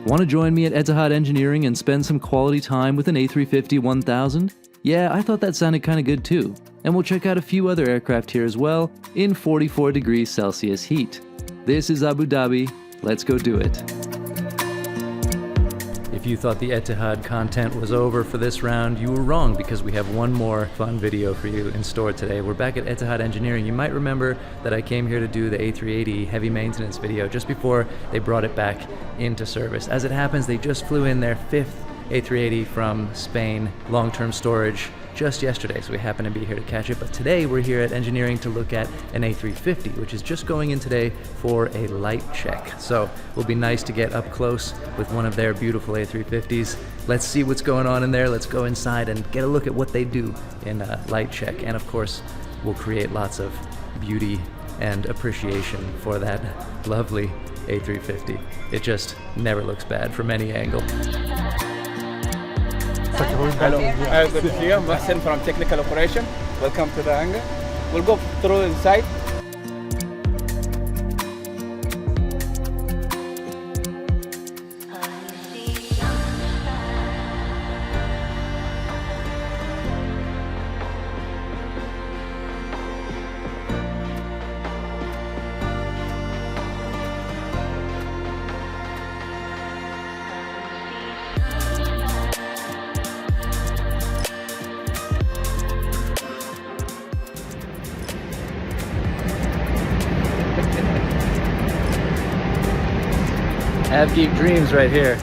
Want to join me at Etihad Engineering and spend some quality time with an A350-1000? Yeah, I thought that sounded kind of good too. And we'll check out a few other aircraft here as well in 44 degrees Celsius heat. This is Abu Dhabi. Let's go do it. If you thought the Etihad content was over for this round, you were wrong, because we have one more fun video for you in store today. We're back at Etihad Engineering. You might remember that I came here to do the A380 heavy maintenance video just before they brought it back into service. As it happens, they just flew in their 5th A380 from Spain, long-term storage, just yesterday, so we happen to be here to catch it. But today we're here at Engineering to look at an A350, which is just going in today for a light check. So it'll be nice to get up close with one of their beautiful A350s. Let's see what's going on in there. Let's go inside and get a look at what they do in a light check. And of course, we'll create lots of beauty and appreciation for that lovely A350. It just never looks bad from any angle. Hello, good to see you. Mohsen from Technical Operation. Welcome to the hangar. We'll go through inside. Have deep dreams right here.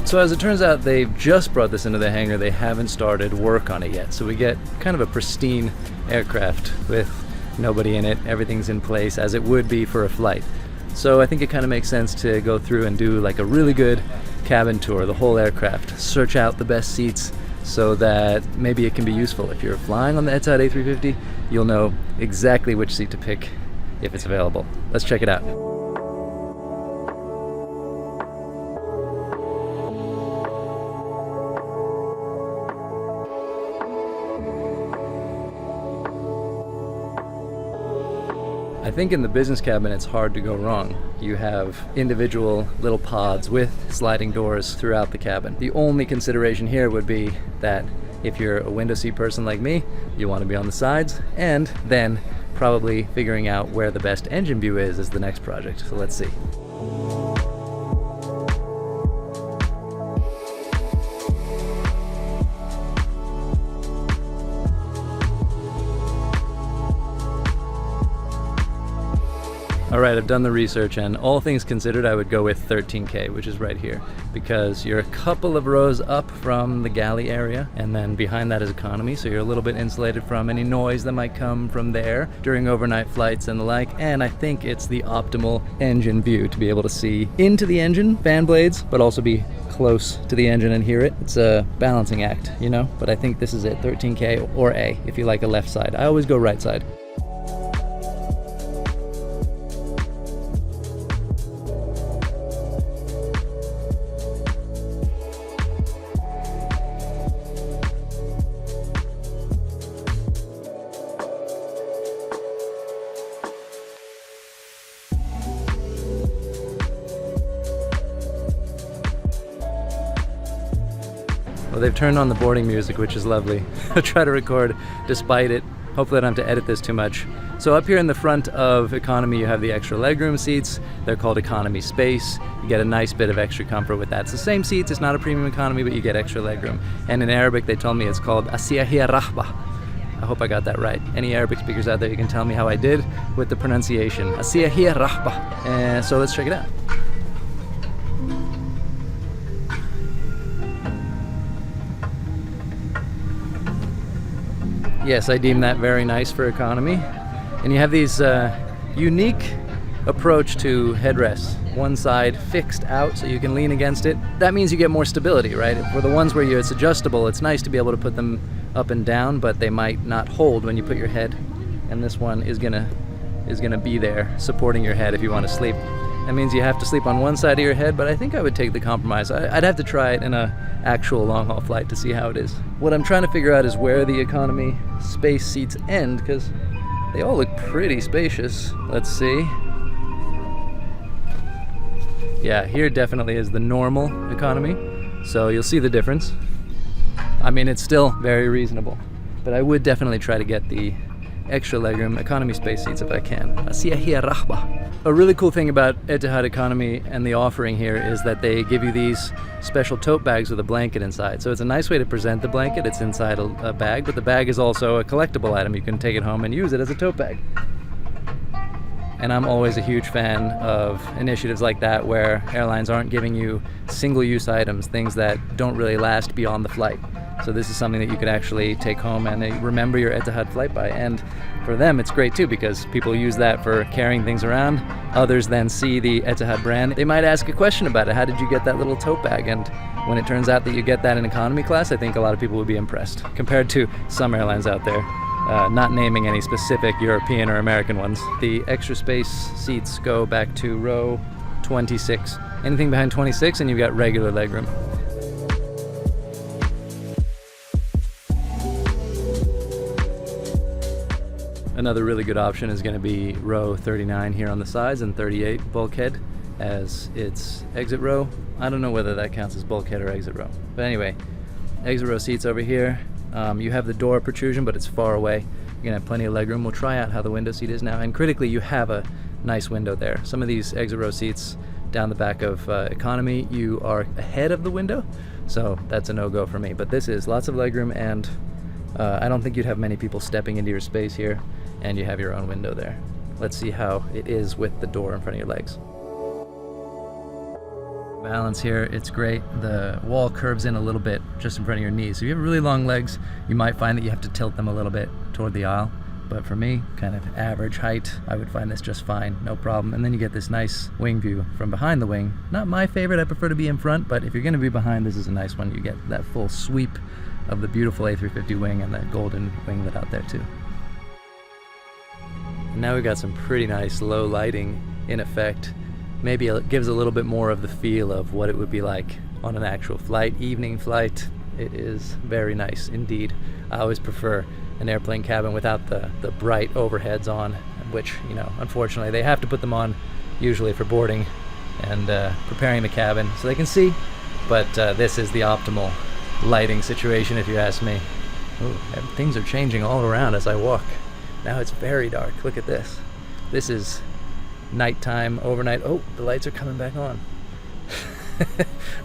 So as it turns out, they've just brought this into the hangar. They haven't started work on it yet. So we get kind of a pristine aircraft with nobody in it. Everything's in place as it would be for a flight. So I think it kind of makes sense to go through and do like a really good cabin tour, the whole aircraft. Search out the best seats so that maybe it can be useful. If you're flying on the Etihad A350, you'll know exactly which seat to pick if it's available. Let's check it out. I think in the business cabin it's hard to go wrong. You have individual little pods with sliding doors throughout the cabin. The only consideration here would be that if you're a window seat person like me, you want to be on the sides, and then probably figuring out where the best engine view is the next project. So let's see. All right, I've done the research, and all things considered, I would go with 13K, which is right here, because you're a couple of rows up from the galley area, and then behind that is economy, so you're a little bit insulated from any noise that might come from there during overnight flights and the like. And I think it's the optimal engine view to be able to see into the engine, fan blades, but also be close to the engine and hear it. It's a balancing act, you know, but I think this is it, 13K or A, if you like a left side. I always go right side. Well, they've turned on the boarding music, which is lovely. I'll try to record despite it. Hopefully I don't have to edit this too much. So up here in the front of economy, you have the extra legroom seats. They're called economy space. You get a nice bit of extra comfort with that. It's the same seats, it's not a premium economy, but you get extra legroom. And in Arabic, they told me it's called Asiyahiyya Rahba. I hope I got that right. Any Arabic speakers out there, you can tell me how I did with the pronunciation. Asiyahiyya Rahba. And so let's check it out. Yes, I deem that very nice for economy. And you have these unique approach to headrests. One side fixed out so you can lean against it. That means you get more stability, right? For the ones where it's adjustable, it's nice to be able to put them up and down, but they might not hold when you put your head. And this one is gonna be there supporting your head if you want to sleep. That means you have to sleep on one side of your head, but I think I would take the compromise. I'd have to try it in a actual long-haul flight to see how it is. What I'm trying to figure out is where the economy space seats end, because they all look pretty spacious. Let's see. Yeah, here definitely is the normal economy, so you'll see the difference. I mean, it's still very reasonable, but I would definitely try to get the extra legroom economy space seats if I can. A really cool thing about Etihad Economy and the offering here is that they give you these special tote bags with a blanket inside. So it's a nice way to present the blanket. It's inside a bag, but the bag is also a collectible item. You can take it home and use it as a tote bag. And I'm always a huge fan of initiatives like that where airlines aren't giving you single-use items, things that don't really last beyond the flight. So this is something that you could actually take home and remember your Etihad flight by. And for them, it's great too, because people use that for carrying things around. Others then see the Etihad brand. They might ask a question about it. How did you get that little tote bag? And when it turns out that you get that in economy class, I think a lot of people would be impressed compared to some airlines out there. Not naming any specific European or American ones. The extra space seats go back to row 26. Anything behind 26 and you've got regular legroom. Another really good option is going to be row 39 here on the sides and 38 bulkhead as its exit row. I don't know whether that counts as bulkhead or exit row. But anyway, exit row seats over here. You have the door protrusion, but it's far away. You're going to have plenty of legroom. We'll try out how the window seat is now. And critically, you have a nice window there. Some of these exit row seats down the back of economy, you are ahead of the window. So that's a no-go for me. But this is lots of legroom, and I don't think you'd have many people stepping into your space here. And you have your own window there. Let's see how it is with the door in front of your legs. Balance here, it's great. The wall curves in a little bit just in front of your knees. So if you have really long legs, you might find that you have to tilt them a little bit toward the aisle. But for me, kind of average height, I would find this just fine, no problem. And then you get this nice wing view from behind the wing. Not my favorite, I prefer to be in front, but if you're gonna be behind, this is a nice one. You get that full sweep of the beautiful A350 wing and the golden winglet out there too. Now we've got some pretty nice low lighting in effect. Maybe it gives a little bit more of the feel of what it would be like on an actual flight, evening flight. It is very nice indeed. I always prefer an airplane cabin without the bright overheads on, which, you know, unfortunately they have to put them on usually for boarding and preparing the cabin so they can see. But this is the optimal lighting situation if you ask me. Ooh, things are changing all around as I walk. Now it's very dark. Look at this. This is nighttime, overnight. Oh, the lights are coming back on.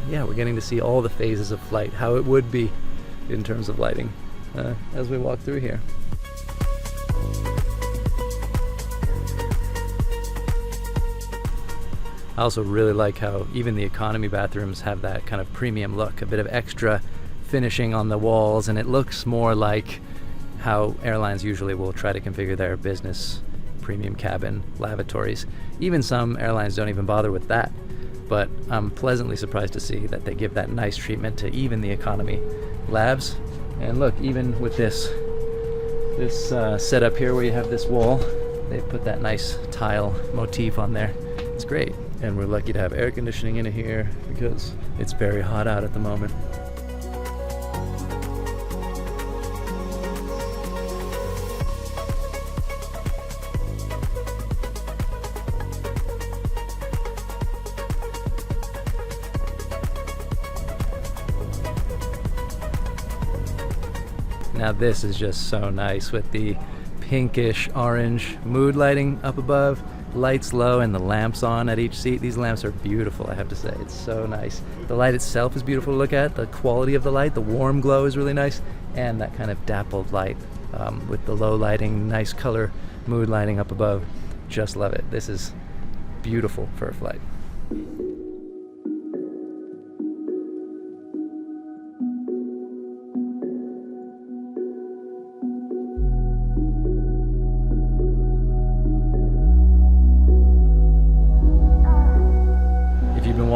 Yeah, we're getting to see all the phases of flight, how it would be in terms of lighting as we walk through here. I also really like how even the economy bathrooms have that kind of premium look, a bit of extra finishing on the walls, and it looks more like how airlines usually will try to configure their business premium cabin lavatories. Even some airlines don't even bother with that, but I'm pleasantly surprised to see that they give that nice treatment to even the economy labs. And look, even with this setup here where you have this wall, they've put that nice tile motif on there. It's great. And we're lucky to have air conditioning in here because it's very hot out at the moment. Now this is just so nice with the pinkish orange mood lighting up above, lights low, and the lamps on at each seat. These lamps are beautiful, I have to say. It's so nice. The light itself is beautiful to look at. The quality of the light, the warm glow is really nice, and that kind of dappled light with the low lighting, nice color mood lighting up above. Just love it. This is beautiful for a flight.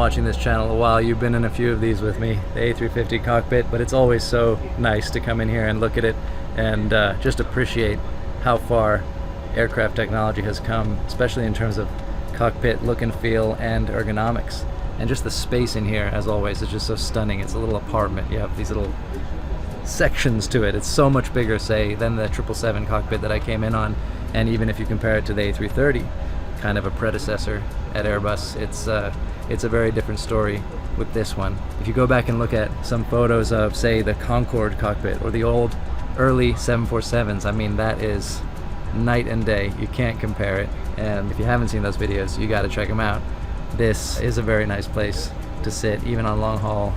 watching this channel a while, you've been in a few of these with me, the A350 cockpit, but it's always so nice to come in here and look at it and just appreciate how far aircraft technology has come, especially in terms of cockpit look and feel and ergonomics. And just the space in here, as always, is just so stunning. It's a little apartment. You have these little sections to it. It's so much bigger, say, than the 777 cockpit that I came in on. And even if you compare it to the A330, kind of a predecessor at Airbus, it's a very different story with this one. If you go back and look at some photos of, say, the Concorde cockpit or the old early 747s, I mean, that is night and day. You can't compare it. And if you haven't seen those videos, you got to check them out. This is a very nice place to sit, even on long haul,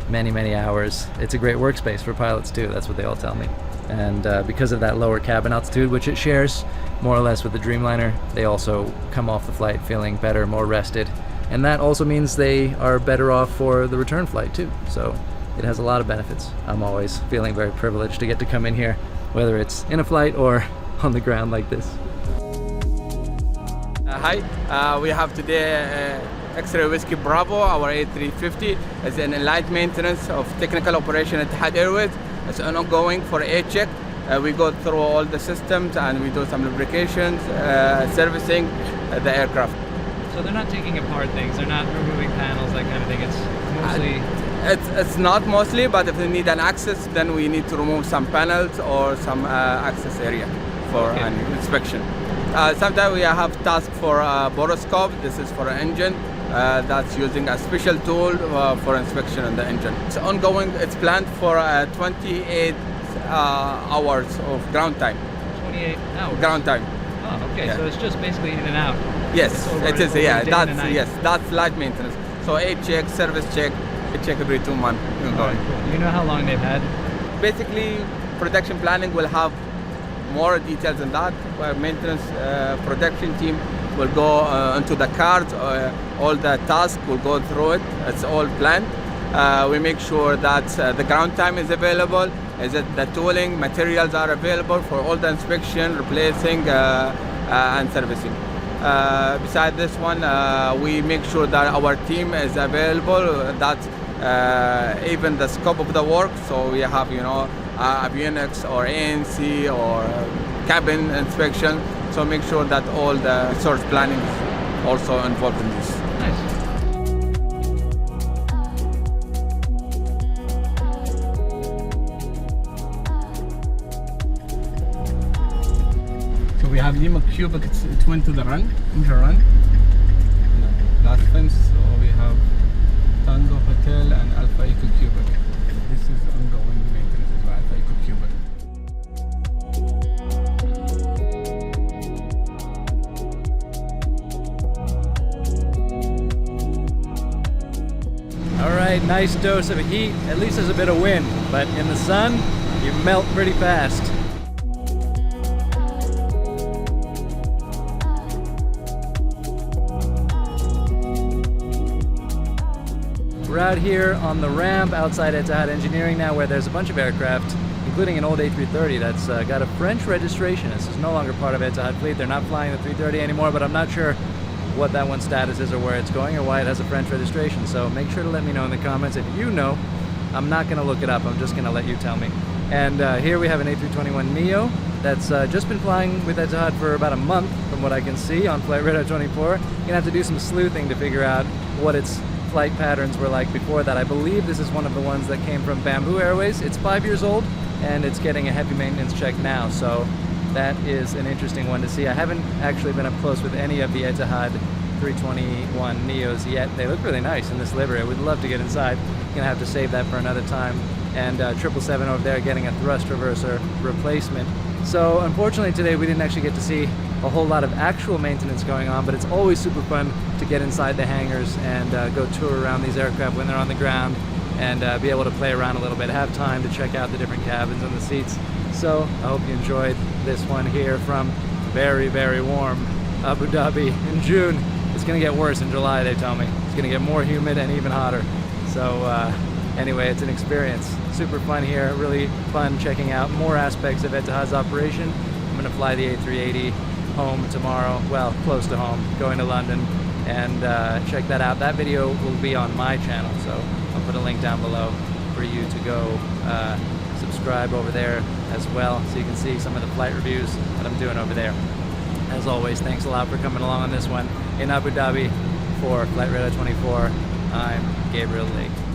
many hours. It's a great workspace for pilots too. That's what they all tell me. And because of that lower cabin altitude, which it shares more or less with the Dreamliner, they also come off the flight feeling better, more rested. And that also means they are better off for the return flight too. So it has a lot of benefits. I'm always feeling very privileged to get to come in here, whether it's in a flight or on the ground like this. Hi, we have today X-Ray Whiskey Bravo, our A350. It's an light maintenance of technical operation at Etihad Airways. It's ongoing for a check. We go through all the systems and we do some lubrications, servicing the aircraft. So they're not taking apart things, they're not removing panels, that kind of thing. It's mostly... It's not mostly, but if they need an access, then we need to remove some panels or some access area for an inspection. Sometimes we have task for boroscope. This is for an engine. That's using a special tool for inspection on the engine. It's ongoing. It's planned for 28 hours of ground time. 28 hours? Ground time. Oh, okay. Yeah. So it's just basically in and out. Yes, it is. Yeah, that's that's light maintenance. So a check, service check, a check every 2 months. Right, cool. Do you know how long they've had? Basically, production planning will have more details than that. Maintenance production team will go into the cards, all the tasks will go through it. It's all planned. We make sure that the ground time is available, is that the tooling materials are available for all the inspection, replacing and servicing. Besides this one, we make sure that our team is available, that even the scope of the work, so we have, avionics or ANC or cabin inspection, so make sure that all the resource planning is also involved in this. Nice. So we have Lima Cubic, it's twin to the run, inter-run. Last fence, so we have Tango Hotel and Alpha Eco Cubic. This is ongoing maintenance as well, Alpha Eco Cubic. All right, nice dose of heat. At least there's a bit of wind, but in the sun, you melt pretty fast. We're out here on the ramp outside Etihad Engineering now, where there's a bunch of aircraft, including an old A330 that's got a French registration. This is no longer part of Etihad fleet. They're not flying the 330 anymore, but I'm not sure what that one's status is or where it's going or why it has a French registration. So make sure to let me know in the comments if you know. I'm not going to look it up. I'm just going to let you tell me. And here we have an A321neo that's just been flying with Etihad for about a month, from what I can see on Flight Radar 24. You're going to have to do some sleuthing to figure out what its flight patterns were like before that. I believe this is one of the ones that came from Bamboo Airways. It's 5 years old and it's getting a heavy maintenance check now, so that is an interesting one to see. I haven't actually been up close with any of the Etihad 321 Neos yet. They look really nice in this livery. I would love to get inside. Gonna have to save that for another time. And 777 over there getting a thrust reverser replacement. So unfortunately today we didn't actually get to see a whole lot of actual maintenance going on, but it's always super fun to get inside the hangars and go tour around these aircraft when they're on the ground and be able to play around a little bit, have time to check out the different cabins and the seats. So I hope you enjoyed this one here from very, very warm Abu Dhabi in June. It's gonna get worse in July, they tell me. It's gonna get more humid and even hotter. So anyway, it's an experience. Super fun here, really fun checking out more aspects of Etihad's operation. I'm gonna fly the A380 home tomorrow, well, close to home, going to London and check that out. That video will be on my channel, so I'll put a link down below for you to go subscribe over there as well, so you can see some of the flight reviews that I'm doing over there. As always, thanks a lot for coming along on this one in Abu Dhabi for Flight Radar 24. I'm Gabriel Lee.